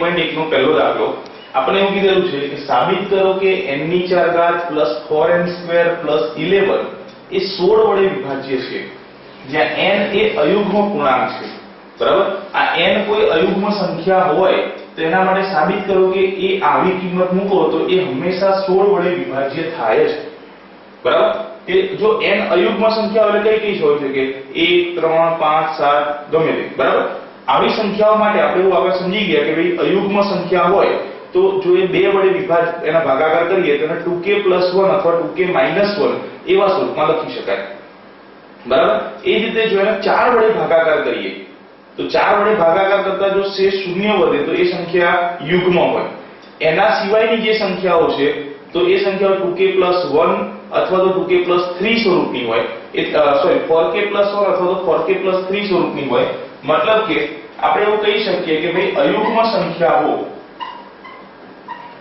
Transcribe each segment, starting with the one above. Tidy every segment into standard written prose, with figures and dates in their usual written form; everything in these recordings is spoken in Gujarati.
1.1 નો પહેલો દાખલો આપણે એવું કીધેલું છે કે સાબિત કરો કે n ની 4 ઘાત પ્લસ 4n² પ્લસ 11 એ 16 વડે વિભાજ્ય છે જ્યાં n એ અયુગ્મ પૂર્ણાંક છે બરાબર। આ n કોઈ અયુગ્મ સંખ્યા હોય તો એના માટે સાબિત કરો કે એ આવી કિંમત મૂકો તો એ હંમેશા 16 વડે વિભાજ્ય થાય છે બરાબર। કે જો n અયુગ્મ સંખ્યા એટલે કઈ હોય છે કે 1 3 5 7 ગમે તે બરાબર। આવી સંખ્યાઓ માટે આપણે એવું આગળ સમજી ગયા કે ભાઈ અયુગ્મ સંખ્યા હોય તો જો એ 2 વડે એના ભાગાકાર કરીએ તો એને 2k + 1 અથવા 2k - 1 એવા સ્વરૂપમાં લખી શકાય બરાબર। એ જ રીતે જો એને 4 વડે ભાગાકાર કરીએ તો 4 વડે ભાગાકાર કરતા જો શેષ શૂન્ય વધે તો એ સંખ્યા યુગ્મ હોય। એના સિવાયની જે સંખ્યાઓ છે તો એ સંખ્યાઓ 2k + 1 અથવા તો 2k + 3 સ્વરૂપની હોય 4k + 1 અથવા તો 4k + 3 સ્વરૂપની હોય। મતલબ કે આપણે એવું કહી શકીએ કે ભાઈ અયુગ્મ સંખ્યાઓ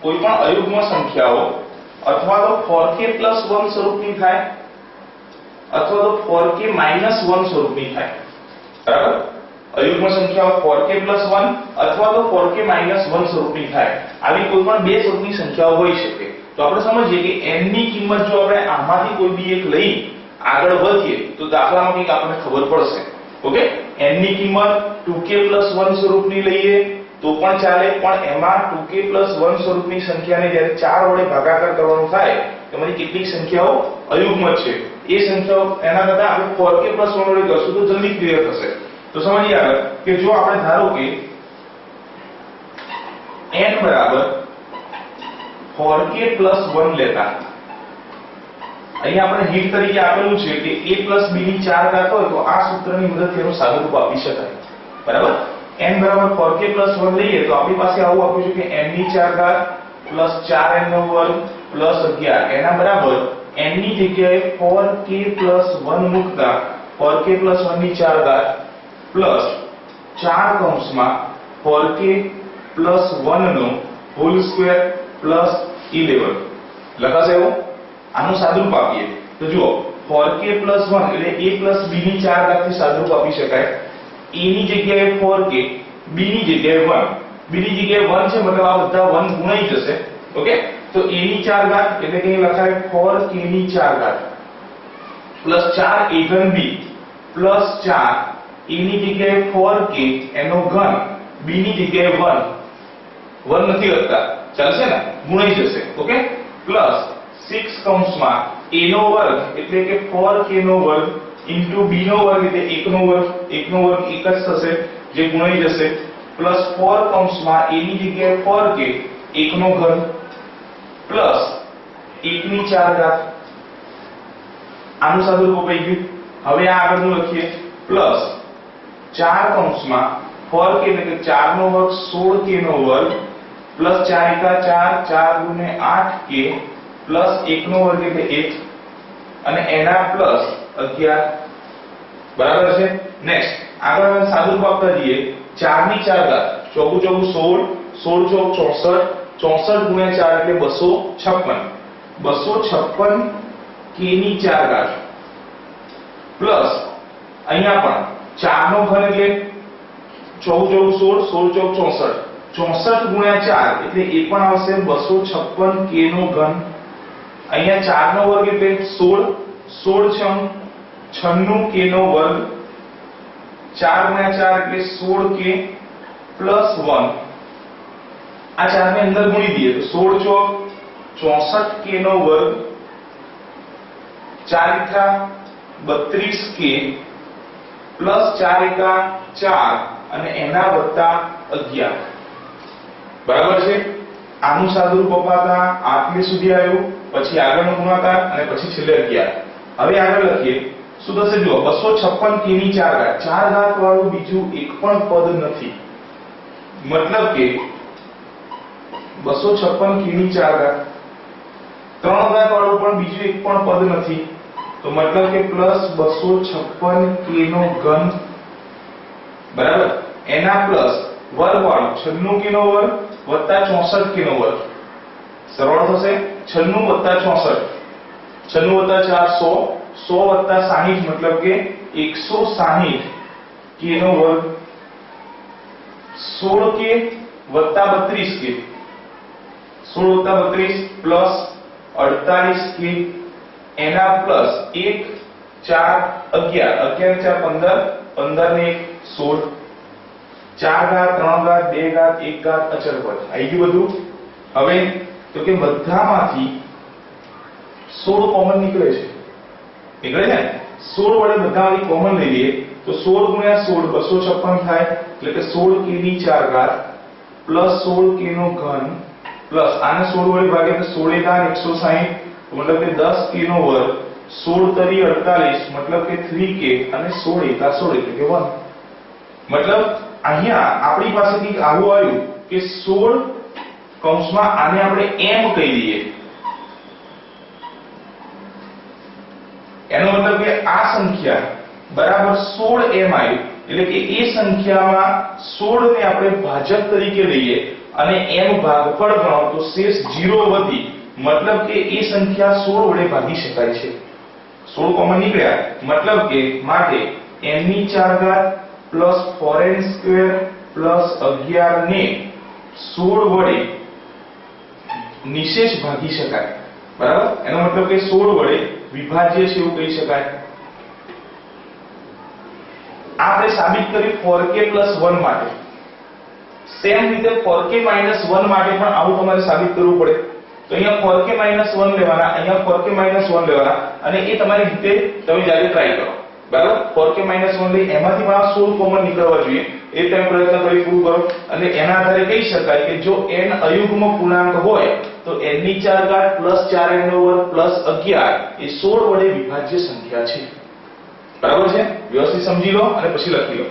કોઈ પણ અયુગ્મ સંખ્યાઓ અથવા તો 4k + 1 સ્વરૂપની થાય અથવા તો 4k - 1 સ્વરૂપની થાય બરાબર। અયુગ્મ સંખ્યાઓ 4k + 1 અથવા તો 4k - 1 સ્વરૂપની થાય। આવી કોઈ પણ બે સ્વરૂપની સંખ્યાઓ હોઈ શકે। તો આપણે સમજીએ કે n ની કિંમત જો આપણે આમાંથી કોઈ બી એક લઈ આગળ વધીએ તો દાખલામાં કંઈક આપણને ખબર પડશે ઓકે। n ની કિંમત 2k + 1 સ્વરૂપની લઈએ તો પણ ચાલે પણ એમાં 2k + 1 સ્વરૂપની સંખ્યાને જ્યારે 4 વડે ભાગાકાર કરવાનું થાય તેમાંથી કેટલીક સંખ્યાઓ અયુગ્મ છે એ સંખ્યાઓ એના કરતા આપણે 4k + 1 વડે કરશું તો જલ્દી ક્લિયર થશે। તો સમજીએ આગળ કે જો આપણે ધારો કે n બરાબર 4k + 1 લેતા અહીંયા આપણે હિન્ટ તરીકે આપેલું છે કે a + b ની 4 ઘાત હોય તો આ સૂત્રની મદદથી એનું સાદુરૂપ આપી શકાય બરાબર। n બરાબર 4k + 1 લઈએ તો આપણી પાસે આવું આપ્યું છે કે n ની 4 ઘાત + 4n² + 11 એના બરાબર n ની જગ્યાએ 4k + 1 મૂકતા 4k + 1 ની 4 ઘાત પ્લસ 4 કૌંસમાં 4k + 1 નો હોલ સ્ક્વેર પ્લસ 11 લખાશે એવું। આનું સાદુરૂપ આપીએ તો જુઓ 4k + 1 એટલે a + b ની 4 ઘાત થી સાદુરૂપ આપી શકાય। a ની જગ્યાએ 4k b ની જગ્યાએ 1 b ની જગ્યાએ 1 છે મતલબ આ બધા 1 ગુણાઈ જશે ઓકે। તો a ની 4 ઘાત એટલે કે લખાય 4k ની 4 ઘાત plus 4 a3 b plus 4 a ની જગ્યાએ 4k એનો ઘન b ની જગ્યાએ 1 નથી લખતા ચાલશે ને ગુણાઈ જશે ઓકે પ્લસ 6 કૌંસમાં a નો વર્ગ એટલે કે 4k નો વર્ગ * b નો વર્ગ એટલે 1 નો વર્ગ 1 નો વર્ગ 1 જ થશે જે ગુણાઈ જશે પ્લસ 4 કૌંસમાં a ની જગ્યાએ 4k 1 નો ઘન પ્લસ 1 ની 4 ઘાત આનું સાદુરૂપ અપાઈ ગયું। હવે આ આગળનું લખીએ પ્લસ 4 કૌંસમાં 4k એટલે કે 4 નો વર્ગ 16k નો વર્ગ પ્લસ 4 * 4 4 * 8k પ્લસ 1 નો વર્ગ એટલે 1 અને એના પ્લસ 11 બરાબર છે। નેક્સ્ટ આગળ સાદુરૂપ આપતા જઈએ 4 ની 4 ઘાત 4 * 4 16 16 * 64 * 4 એટલે 256 k ની 4 ઘાત પ્લસ અહીંયા પણ 4 નો ઘન એટલે 14 16 16 * 4 એટલે એ પણ આવશે 256 k નો ઘન। અહીંયા 4 નો વર્ગ એટલે 16 16 96 k નો વર્ગ 4 * 4 એટલે 16k + 1 આ 4 ને અંદર ગુણી દઈએ તો 16 64k નો વર્ગ 4 * 32k પ્લસ 4 * 4 અને એના વત્તા 11 બરાબર છે। આનું સાદુરૂપ અપાતા આટલે સુધી આવ્યું પછી આગળનો ગુણાકાર અને પછી છેલ્લે 11। હવે આગળ લખીએ શું થશે જુઓ 256 k ની 4 ઘાત 4 ઘાત વાળું બીજું એક પણ પદ નથી મતલબ કે 256 k ની 4 ઘાત 3 ઘાત વાળું પણ બીજું એક પણ પદ નથી તો મતલબ કે પ્લસ 256 k નો ઘન બરાબર એના પ્લસ વર્ગ વાળું 96 k નો વર્ગ વત્તા 64 k નો વર્ગ સરળ થશે 96 વત્તા 64 96 વત્તા 4 100 100 વત્તા 60 મતલબ કે 160 k નો વર્ગ 16k વત્તા 32k 16 વત્તા 32 પ્લસ 48k એના પ્લસ 1 4 11 11 4 15 15 ને 1 16 4 ઘાત 3 ઘાત 2 ઘાત 1 ઘાત અચળ પદ આવી ગયું બધું. હવે તો કે બધામાંથી 16 કોમન નીકળે છે. નીકળે છે 16 વડે બધામાંથી કોમન લઈ લઈએ તો 16 ગુણ્યા 16 256 થાય એટલે કે 16k ની 4 ઘાત પ્લસ 16k નો ઘન પ્લસ આને 16 વડે ભાગે તો 16 ઘાત 160 मतलब કે 10k નો વર્ગ 16 તરી 48 मतलब કે 3k અને 16 એકા 16 એટલે કે 1. मतलब અહીંયા આપણી પાસે કંઈક આવું આવ્યું કે 16 કૌંસમાં આને આપણે m કહી દઈએ. એનો મતલબ કે આ સંખ્યા બરાબર 16m આવી એટલે કે એ સંખ્યામાં 16 ને આપણે ભાજક તરીકે લઈએ અને m ભાગફળ ગણો તો શેષ 0 વધી मतलब કે એ સંખ્યા 16 વડે ભાગી શકાય છે. 16 કોમન નીકળ્યા मतलब કે માટે n ની 4 ઘાત પ્લસ 4n સ્ક્વેર પ્લસ 11 ને 16 વડે નિશેષ ભાગી શકાય. બરાબર એનો મતલબ કે 16 વડે વિભાજ્ય છે એવું કહી શકાય. આપણે સાબિત કર્યું 4k 1 માટે. સેમ રીતે 4k 1 માટે પણ આવું તમારે સાબિત કરવું પડે. તો અહીંયા 4k 1 લેવાના, અહીંયા 4k 1 લેવાના અને એ તમારી રીતે તમે જાતે ટ્રાય કરો. બરાબર 4k 1 લઈ એમાંથી પણ 16 કોમન નીકળવા જોઈએ એ તમે પ્રયત્ન કરી પૂરું કરો અને એના આધારે કહી શકાય કે જો n અયુગ્મ પૂર્ણાંક હોય તો n ની 4 ઘાત પ્લસ 4n નો વર્ગ પ્લસ 11 એ 16 વડે વિભાજ્ય સંખ્યા છે. બરાબર છે? વ્યવસ્થિત સમજી લો અને પછી લખી લો.